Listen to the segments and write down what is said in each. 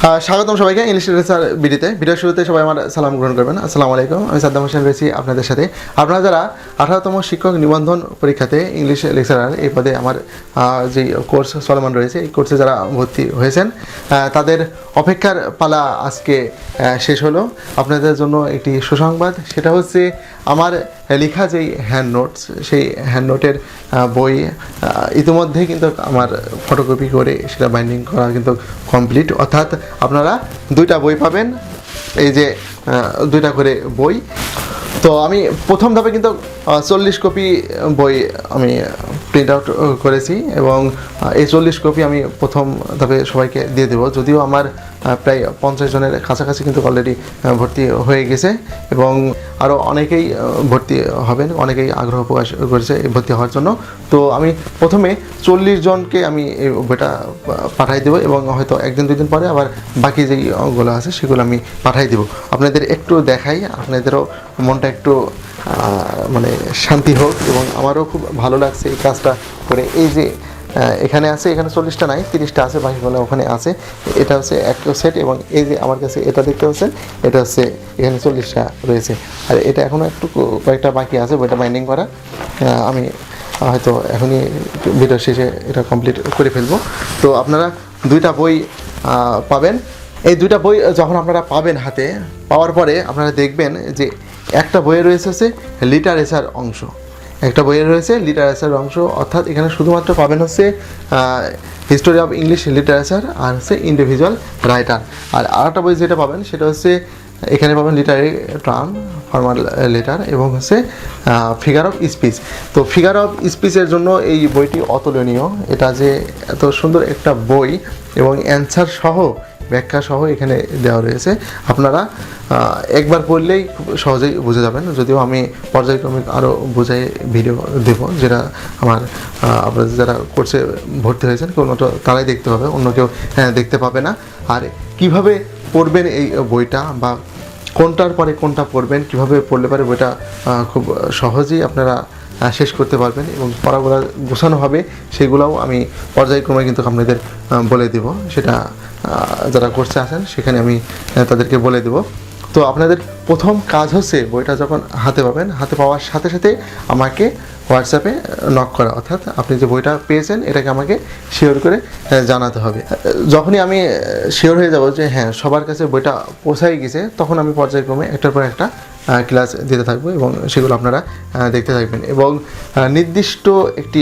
স্বাগতম সবাইকে English literature video শুরুতে সবাই আমার সালাম গ্রহণ করবেন। আসসালামু আলাইকুম, আমি সাদ্দাম হোসেন রয়েছি আপনাদের সাথে। আপনারা যারা 18তম শিক্ষক নিবন্ধন পরীক্ষাতে ইংলিশ লেকচারার এই পদে আমার যে কোর্স চলমান রয়েছে, এই কোর্সে যারা ভর্তি হয়েছেন তাদের অপেক্ষার পালা আজকে শেষ হলো। আপনাদের জন্য একটি সুসংবাদ, সেটা হচ্ছে আমার লেখা যেই হ্যান্ড নোটস, সেই হ্যান্ড নোটের বই ইতিমধ্যে কিন্তু আমার ফটোকপি করে সেটা বাইন্ডিং করা কিন্তু কমপ্লিট। অর্থাৎ আপনারা 2টা বই পাবেন, এই যে 2টা করে বই। তো আমি প্রথম ধাপে কিন্তু 40 কপি বই আমি প্রিন্ট আউট করেছি এবং এই 40 কপি আমি প্রথম ধাপে সবাইকে দিয়ে দেবো। যদিও আমার প্রায় 50 জনের কাছাকাছি কিন্তু অলরেডি ভর্তি হয়ে গেছে এবং আরও অনেকেই ভর্তি হবেন, অনেকেই আগ্রহ প্রকাশ করেছে ভর্তি হওয়ার জন্য। তো আমি প্রথমে 40 জনকে আমি এই বইটা পাঠাই দেবো এবং হয়তো 1-2 দিন পরে আবার বাকি যেইগুলো আছে সেগুলো আমি পাঠাই দেবো। আপনাদের একটু দেখাই, আপনাদেরও মনটা একটু মানে শান্তি হোক এবং আমারও খুব ভালো লাগছে এই কাজটা করে। এই যে এখানে আছে, এখানে 40টা নাই, 30টা আছে, বাকিগুলো ওখানে আছে। এটা হচ্ছে একটা সেট এবং এই যে আমার কাছে এটা দেখতে পাচ্ছেন, এটা হচ্ছে এখানে 40টা রয়েছে। আর এটা এখনও একটু কয়েকটা বাকি আছে বইটা বাইন্ডিং করা। আমি হয়তো এখনই ভিডিও শেষে এটা কমপ্লিট করে ফেলবো। তো আপনারা 2টা বই পাবেন। এই 2টা বই যখন আপনারা পাবেন হাতে, পাওয়ার পরে আপনারা দেখবেন যে একটা বইয়ে রয়েছে হচ্ছে লিটারেচার অংশ, একটা বইয়ে রয়েছে লিটারেচার অংশ। অর্থাৎ এখানে শুধুমাত্র পাবেন হচ্ছে হিস্টোরি অফ ইংলিশ লিটারেচার আর হচ্ছে ইন্ডিভিজুয়াল রাইটার। আর আরেকটা বই যেটা পাবেন সেটা হচ্ছে এখানে পাবেন লিটারি টার্ম, ফর্মাল লেটার এবং হচ্ছে ফিগার অফ স্পিচ। তো ফিগার অফ স্পিচের জন্য এই বইটি অতুলনীয়। এটা যে এত সুন্দর একটা বই এবং অ্যান্সার সহ, ব্যাখ্যা সহ এখানে দেওয়া রয়েছে। আপনারা একবার পড়লেই খুব সহজেই বুঝে যাবেন। যদিও আমি পর্যায়ক্রমে আরও বোঝাই ভিডিও দেব, যেটা আমার আপনারা যারা কোর্সে ভর্তি হয়েছেন কেবলমাত্র তারাই দেখতে পাবে, অন্য কেউ দেখতে পাবে না। আর কিভাবে পড়বেন এই বইটা বা কোনটার পরে কোনটা পড়বেন, কিভাবে পড়লে পারে বইটা খুব সহজেই আপনারা শেষ করতে পারবেন এবং পড়াগুলো গোছানো হবে, সেগুলোও আমি পর্যায়ক্রমে কিন্তু আপনাদের বলে দেব। সেটা যারা কোর্সে আসেন সেখানে আমি তাদেরকে বলে দেব। তো আপনাদের প্রথম কাজ হচ্ছে বইটা যখন হাতে পাবেন, হাতে পাওয়ার সাথে সাথে আমাকে হোয়াটসঅ্যাপে নক করা। অর্থাৎ আপনি যে বইটা পেয়েছেন এটাকে আমাকে শিওর করে জানাতে হবে। যখনই আমি শিওর হয়ে যাব যে হ্যাঁ সবার কাছে বইটা পৌঁছাই গেছে, তখন আমি পর্যায়ক্রমে একটার পর একটা ক্লাস দিতে থাকবো এবং সেগুলো আপনারা দেখতে থাকবেন এবং নির্দিষ্ট একটি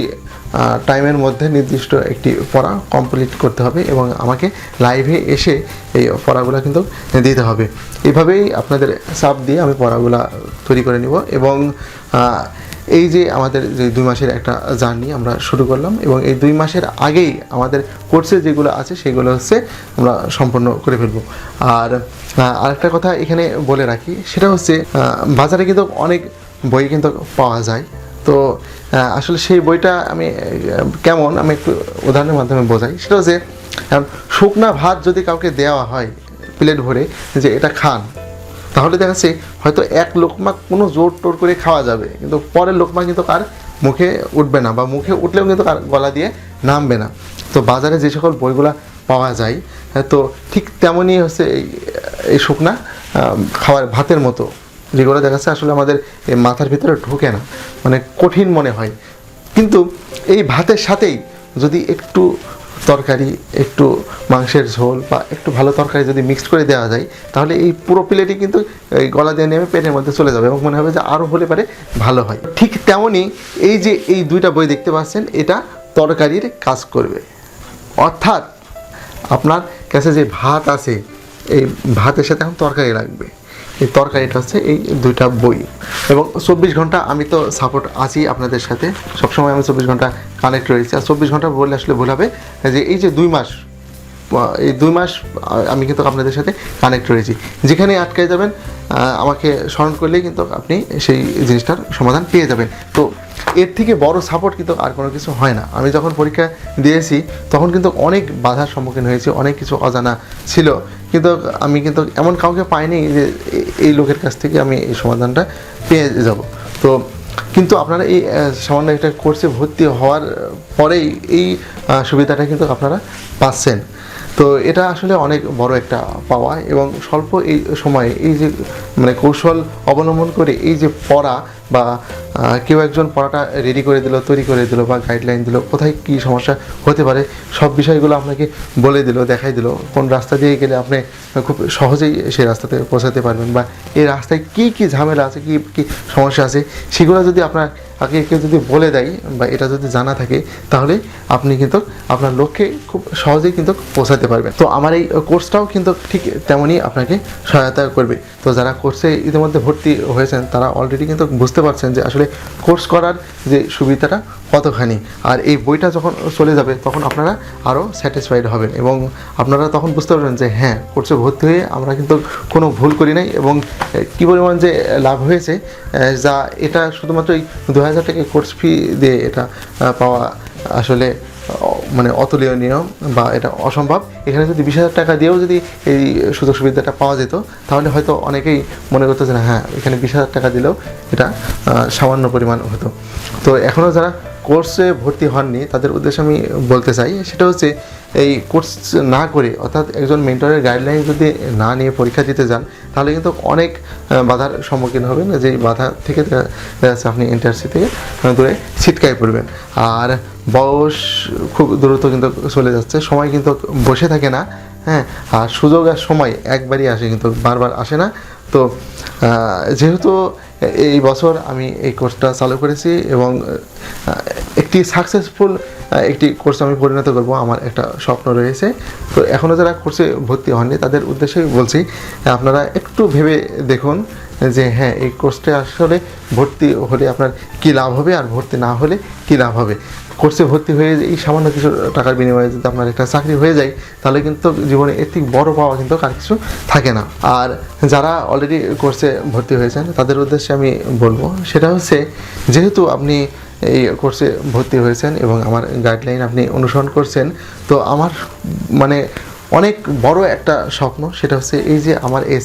টাইমের মধ্যে নির্দিষ্ট একটি পড়া কমপ্লিট করতে হবে এবং আমাকে লাইভে এসে এই পড়াগুলো কিন্তু দিতে হবে। এভাবেই আপনাদের চাপ দিয়ে আমি পড়াগুলো তৈরি করে নিব এবং এই যে আমাদের যে 2 মাসের একটা জার্নি আমরা শুরু করলাম এবং এই 2 মাসের আগেই আমাদের কোর্সে যেগুলো আছে সেগুলো হচ্ছে আমরা সম্পন্ন করে ফেলবো। আর আরেকটা কথা এখানে বলে রাখি, সেটা হচ্ছে বাজারে কিন্তু অনেক বই কিন্তু পাওয়া যায়। তো আসলে সেই বইটা আমি কেমন, আমি একটু উদাহরণের মাধ্যমে বোঝাই। সেটা হচ্ছে শুকনা ভাত যদি কাউকে দেওয়া হয় প্লেট ভরে যে এটা খান, তাহলে দেখা যাচ্ছে হয়তো এক লোকমা কোনো জোর টোর করে খাওয়া যাবে, কিন্তু পরের লোকমা কিন্তু কার মুখে উঠবে না বা মুখে উঠলেও কিন্তু কার গলা দিয়ে নামবে না। তো বাজারে যে সকল বইগুলা পাওয়া যায়, তো ঠিক তেমনই হচ্ছে এই শুকনা খাওয়ার ভাতের মতো, যেগুলো দেখা যাচ্ছে আসলে আমাদের এই মাথার ভিতরে ঢোকে না, মানে কঠিন মনে হয়। কিন্তু এই ভাতের সাথেই যদি একটু তরকারি, একটু মাংসের ঝোল বা একটু ভালো তরকারি যদি মিক্সড করে দেওয়া যায়, তাহলে এই পুরো প্লেটই কিন্তু এই গলা দিয়ে নেমে পেটের মধ্যে চলে যাবে এবং মনে হবে যে আরও হলে পারে ভালো হয়। ঠিক তেমনই এই যে এই 2টা বই দেখতে পাচ্ছেন, এটা তরকারির কাজ করবে। অর্থাৎ আপনার কাছে যে ভাত আছে, এই ভাতের সাথে এখন তরকারি লাগবে। এই তরকারিটা হচ্ছে এই 2টা বই এবং 24 ঘন্টা আমি তো সাপোর্ট আছি আপনাদের সাথে, সবসময় আমি 24 ঘন্টা কানেক্ট রয়েছি। আর 24 ঘন্টা বললে আসলে ভুল হবে, যে এই যে 2 মাস, এই 2 মাস আমি কিন্তু আপনাদের সাথে কানেক্ট রয়েছি। যেখানে আটকে যাবেন আমাকে স্মরণ করলেই কিন্তু আপনি সেই জিনিসটার সমাধান পেয়ে যাবেন। তো এর থেকে বড় সাপোর্ট কিন্তু আর কোনো কিছু হয় না। আমি যখন পরীক্ষা দিয়েছি তখন কিন্তু অনেক বাধার সম্মুখীন হয়েছি, অনেক কিছু অজানা ছিল, কিন্তু আমি কিন্তু এমন কাউকে পাইনি যে এই লোকের কাছ থেকে আমি এই সমাধানটা পেয়ে যাব। তো কিন্তু আপনারা এই সামান্য একটা কোর্সে ভর্তি হওয়ার পরেই এই সুবিধাটা কিন্তু আপনারা পাচ্ছেন। তো এটা আসলে অনেক বড় একটা পাওয়া, এবং স্বল্প এই সময়ে এই যে মানে কৌশল অবলম্বন করে এই যে পড়া বা কেউ একজন পড়াটা রেডি করে দিল, তৈরি করে দিল বা গাইডলাইন দিল, কোথায় কী সমস্যা হতে পারে সব বিষয়গুলো আপনাকে বলে দিল, দেখাই দিল, কোন রাস্তা দিয়ে গেলে আপনি খুব সহজেই সেই রাস্তাতে পৌঁছাতে পারবেন, বা এই রাস্তায় কী কী ঝামেলা আছে, কী কী সমস্যা আছে, সেগুলো যদি আপনার আগে কেউ যদি বলে দেয় বা এটা যদি জানা থাকে, তাহলে আপনি কিন্তু আপনার লক্ষ্যে খুব সহজেই কিন্তু পৌঁছাতে পারবেন। তো আমার এই কোর্সটাও কিন্তু ঠিক তেমনই আপনাকে সহায়তা করবে। তো যারা কোর্সে ইতিমধ্যে ভর্তি হয়েছেন তারা অলরেডি কিন্তু বুঝতে পারছেন যে আসলে কোর্স করার যে সুবিধাটা কতখানি, আর এই বইটা যখন চলে যাবে তখন আপনারা আরও স্যাটিসফাইড হবেন, এবং আপনারা তখন বুঝতে পারবেন যে হ্যাঁ, কোর্সে ভর্তি হয়ে আমরা কিন্তু কোনো ভুল করি নাই, এবং কী পরিমাণ যে লাভ হয়েছে, যা এটা শুধুমাত্র এই 2000 টাকা কোর্স ফি দিয়ে এটা পাওয়া আসলে মানে অতুলনীয় বা এটা অসম্ভব। এখানে যদি 20,000 টাকা দিয়েও যদি এই সুযোগ সুবিধাটা পাওয়া যেত, তাহলে হয়তো অনেকেই মনে করতো যে না, হ্যাঁ, এখানে 20,000 টাকা দিলেও এটা সামান্য পরিমাণ হতো। তো এখনও যারা কোর্সে ভর্তি হননি তাদের উদ্দেশ্যে আমি বলতে চাই, সেটা হচ্ছে এই কোর্স না করে, অর্থাৎ একজন মেন্টরের গাইডলাইন যদি না নিয়ে পরীক্ষা দিতে যান, তাহলে কিন্তু অনেক বাধার সম্মুখীন হবেন, যে বাধা থেকে দেখা যাচ্ছে আপনি এনটিআরসি থেকে দূরে ছিটকাই পড়বেন। আর বয়স খুব দ্রুত কিন্তু চলে যাচ্ছে, সময় কিন্তু বসে থাকে না, হ্যাঁ, আর সুযোগ আর সময় একবারই আসে, কিন্তু বারবার আসে না। তো যেহেতু এই বছর আমি এই কোর্সটা চালু করেছি এবং একটি সাকসেসফুল একটি কোর্স আমি পরিণত করব, আমার একটা স্বপ্ন রয়েছে। তো এখনও যারা কোর্সে ভর্তি হননি তাদের উদ্দেশ্যে বলছি, আপনারা একটু ভেবে দেখুন যে হ্যাঁ, এই কোর্সটা আসলে ভর্তি হলে আপনার কী লাভ হবে, আর ভর্তি না হলে কী লাভ হবে। কোর্সে ভর্তি হয়ে এই সামান্য কিছু টাকার বিনিময়ে যদি আপনার একটা চাকরি হয়ে যায়, তাহলে কিন্তু জীবনে এর থেকে বড় পাওয়া কিন্তু আর কিছু থাকে না। আর যারা অলরেডি কোর্সে ভর্তি হয়েছেন তাদের উদ্দেশ্যে আমি বলবো, সেটা হচ্ছে যেহেতু আপনি এই কোর্সে ভর্তি হয়েছেন এবং আমার গাইডলাইন আপনি অনুসরণ করছেন, তো আমার মানে অনেক বড় একটা স্বপ্ন, সেটা হচ্ছে এই যে আমার এই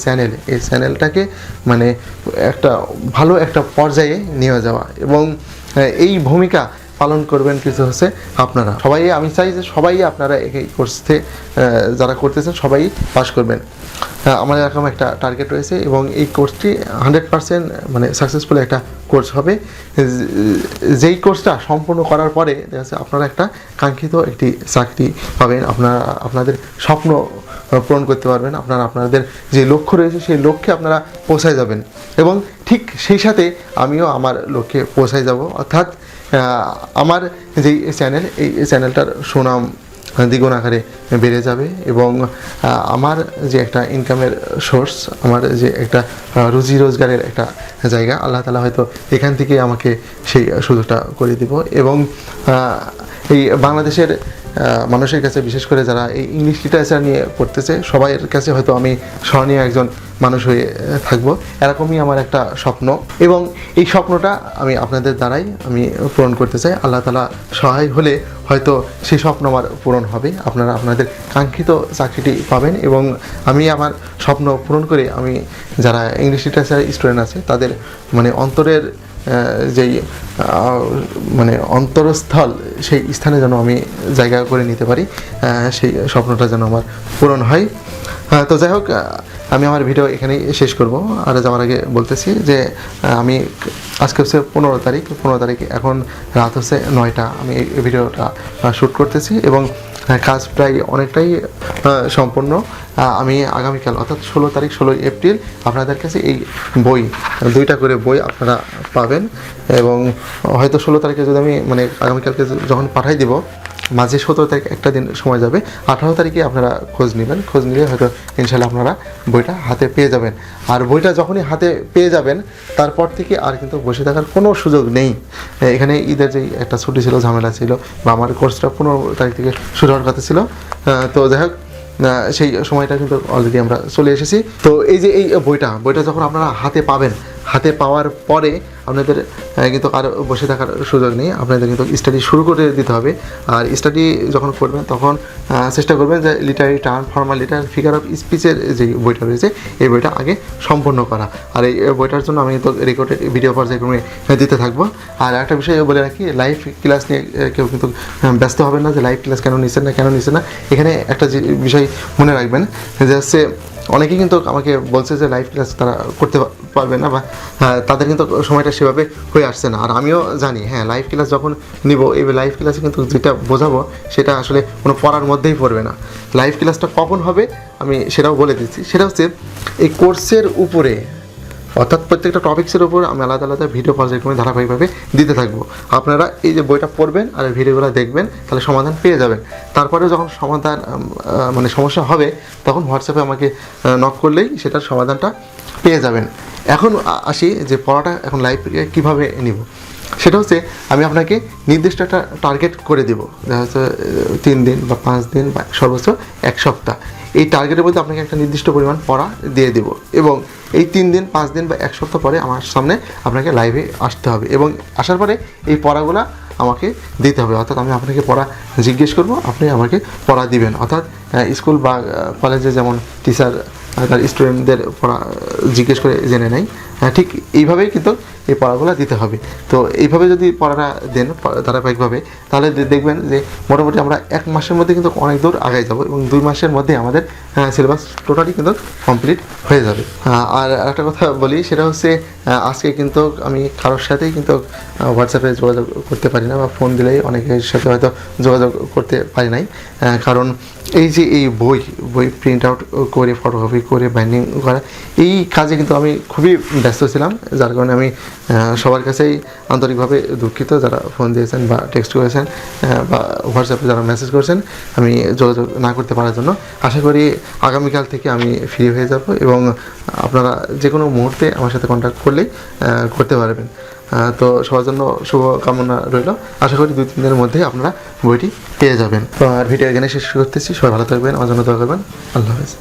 চ্যানেলটাকে মানে একটা ভালো একটা পর্যায়ে নিয়ে যাওয়া, এবং এই ভূমিকা পালন করবেন কিছু হচ্ছে আপনারা সবাই। আমি চাই যে সবাই আপনারা এই কোর্সে যারা করতেছেন সবাই পাস করবেন। আমার এরকম একটা টার্গেট রয়েছে, এবং এই কোর্সটি 100% মানে সাকসেসফুল একটা কোর্স হবে, যেই কোর্সটা সম্পূর্ণ করার পরে দেখা যাচ্ছে আপনারা একটা কাঙ্ক্ষিত একটি চাকরি পাবেন, আপনারা আপনাদের স্বপ্ন পূরণ করতে পারবেন, আপনারা আপনাদের যে লক্ষ্য রয়েছে সেই লক্ষ্যে আপনারা পৌঁছায় যাবেন, এবং ঠিক সেই সাথে আমিও আমার লক্ষ্যে পৌঁছায় যাব। অর্থাৎ আমার যেই চ্যানেল, এই চ্যানেলটার সুনাম দ্বিগুণ আকারে বেড়ে যাবে, এবং আমার যে একটা ইনকামের সোর্স, আমার যে একটা রুজি রোজগারের একটা জায়গা, আল্লাহ তাআলা হয়তো এখান থেকে আমাকে সেই সুযোগটা করে দিব। এবং এই বাংলাদেশের মানুষের কাছে, বিশেষ করে যারা এই ইংলিশ লিটারেচার নিয়ে পড়তেছে, সবাইয়ের কাছে হয়তো আমি স্মরণীয় একজন মানুষ হয়ে থাকবো, এরকমই আমার একটা স্বপ্ন, এবং এই স্বপ্নটা আমি আপনাদের দ্বারাই আমি পূরণ করতে চাই। আল্লাহ তাআলা সহায় হলে হয়তো সেই স্বপ্ন আমার পূরণ হবে, আপনারা আপনাদের কাঙ্ক্ষিত চাকরিটি পাবেন, এবং আমি আমার স্বপ্ন পূরণ করে আমি যারা ইংলিশ লিটারেচার স্টুডেন্ট আছে তাদের মানে অন্তরের যেই মানে অন্তরস্থল, সেই স্থানে যেন আমি জায়গা করে নিতে পারি, সেই স্বপ্নটা যেন আমার পূরণ হয়। তো যাই হোক, আমি আমার ভিডিও এখানেই শেষ করব। আর যাওয়ার আগে বলতেছি যে আমি আজকে হচ্ছে 15 তারিখ, এখন রাত হচ্ছে 9টা, আমি এই ভিডিওটা শ্যুট করতেছি, এবং কাজ প্রায় অনেকটাই সম্পূর্ণ। আমি আগামীকাল অর্থাৎ 16 এপ্রিল আপনাদের কাছে এই বই 2টা করে বই আপনারা পাবেন, এবং হয়তো 16 তারিখে যদি আমি মানে আগামীকালকে যখন পাঠাই দিব, মাঝে 17 তারিখ একটা দিন সময় যাবে, 18 তারিখে আপনারা খোঁজ নেবেন, খোঁজ নিলে হয়তো ইনশাল্লাহ আপনারা বইটা হাতে পেয়ে যাবেন। আর বইটা যখনই হাতে পেয়ে যাবেন তারপর থেকে আর কিন্তু বসে থাকার কোনো সুযোগ নেই। এখানে ঈদের যে একটা ছুটি ছিল, ঝামেলা ছিল, বা আমার কোর্সটা 15 তারিখ থেকে শুরু হওয়ার কথা ছিল, তো যাই হোক সেই সময়টা কিন্তু অলরেডি আমরা চলে এসেছি। তো এই যে এই বইটা যখন আপনারা হাতে পাবেন, হাতে পাওয়ার পরে আপনাদের কিন্তু আর বসে থাকার সুযোগ নেই, আপনাদের কিন্তু স্টাডি শুরু করে দিতে হবে। আর স্টাডি যখন করবেন তখন চেষ্টা করবেন যে literary term, formal literal, figure of স্পিচের যে বইটা রয়েছে এই বইটা আগে সম্পন্ন করা। আর এই বইটার জন্য আমি তো রেকর্ডেড ভিডিও পর্যায়ক্রমে দিতে থাকবো। আর একটা বিষয় বলে রাখি, লাইভ ক্লাস নিয়ে কেউ কিন্তু ব্যস্ত হবেন না যে লাইভ ক্লাস কেন নিচ্ছেন না। এখানে একটা যে বিষয় মনে রাখবেন যে হচ্ছে অনেকেই কিন্তু আমাকে বলছে যে লাইভ ক্লাস তারা করতে পারবে না বা তাদের কিন্তু সময়টা সেভাবে হয়ে আসছে না। আর আমিও জানি হ্যাঁ, লাইভ ক্লাস যখন নিব এই লাইভ ক্লাসে কিন্তু যেটা বোঝাবো সেটা আসলে কোনো পড়ার মধ্যেই পড়বে না। লাইভ ক্লাসটা কখন হবে আমি সেটাও বলে দিচ্ছি, সেটা হচ্ছে এই কোর্সের উপরে, অর্থাৎ প্রত্যেকটা টপিক্সের উপর আমি আলাদা আলাদা ভিডিও পর্যায়ক্রমে ধারাবাহিকভাবে দিতে থাকবো। আপনারা এই যে বইটা পড়বেন আর ভিডিওগুলো দেখবেন, তাহলে সমাধান পেয়ে যাবেন। তারপরে যখন সমাধান মানে সমস্যা হবে তখন হোয়াটসঅ্যাপে আমাকে নক করলেই সেটার সমাধানটা পেয়ে যাবেন। এখন আসি যে পড়াটা এখন লাইভ কীভাবে নিব, সেটা হচ্ছে আমি আপনাকে নির্দিষ্ট একটা টার্গেট করে দেবো, দেখা যাচ্ছে 3 দিন বা 5 দিন বা সর্বোচ্চ 1 সপ্তাহ। এই টার্গেটের মধ্যে আপনাকে একটা নির্দিষ্ট পরিমাণ পড়া দিয়ে দেবো এবং এই 3 দিন 5 দিন বা 1 সপ্তাহ পরে আমার সামনে আপনাকে লাইভে আসতে হবে এবং আসার পরে এই পড়াগুলো আমাকে দিতে হবে। অর্থাৎ আমি আপনাকে পড়া জিজ্ঞেস করব, আপনি আমাকে পড়া দিবেন। অর্থাৎ স্কুল বা কলেজে যেমন টিচার তার স্টুডেন্টদের পড়া জিজ্ঞেস করে জেনে নেয়, ঠিক এইভাবেই কিন্তু এই পড়াগুলো দিতে হবে। তো এইভাবে যদি পড়াটা দেন ধারাবাহিকভাবে, তাহলে দেখবেন যে মোটামুটি আমরা 1 মাসের মধ্যে কিন্তু অনেক দূর আগায় যাব এবং 2 মাসের মধ্যে আমাদের সিলেবাস টোটালি কিন্তু কমপ্লিট হয়ে যাবে। আর একটা কথা বলি, সেটা হচ্ছে আজকে কিন্তু আমি কারোর সাথেই কিন্তু হোয়াটসঅ্যাপে যোগাযোগ করতে পারি না বা ফোন দিলেই অনেকের সাথে হয়তো যোগাযোগ করতে পারি নাই, কারণ এই যে এই বই প্রিন্ট আউট করে ফটোকপি করে বাইন্ডিং করা এই কাজে কিন্তু আমি খুবই ব্যস্ত ছিলাম, যার কারণে আমি সবার কাছেই আন্তরিকভাবে দুঃখিত যারা ফোন দিয়েছেন বা টেক্সট করেছেন বা হোয়াটসঅ্যাপে যারা মেসেজ করেছেন আমি যোগাযোগ না করতে পারার জন্য। আশা করি আগামীকাল থেকে আমি ফ্রি হয়ে যাব এবং আপনারা যে কোনো মুহূর্তে আমার সাথে কন্ট্যাক্ট করলেই করতে পারবেন। তো সবার জন্য শুভ কামনা রইল। আশা করি 2-3 দিনের মধ্যে আপনারা বইটি পেয়ে যাবেন। তো আর ভিডিও এখানে শেষ করতেছি। সবাই ভালো থাকবেন, আমার জন্য দোয়া করবেন। আল্লাহ হাফেজ।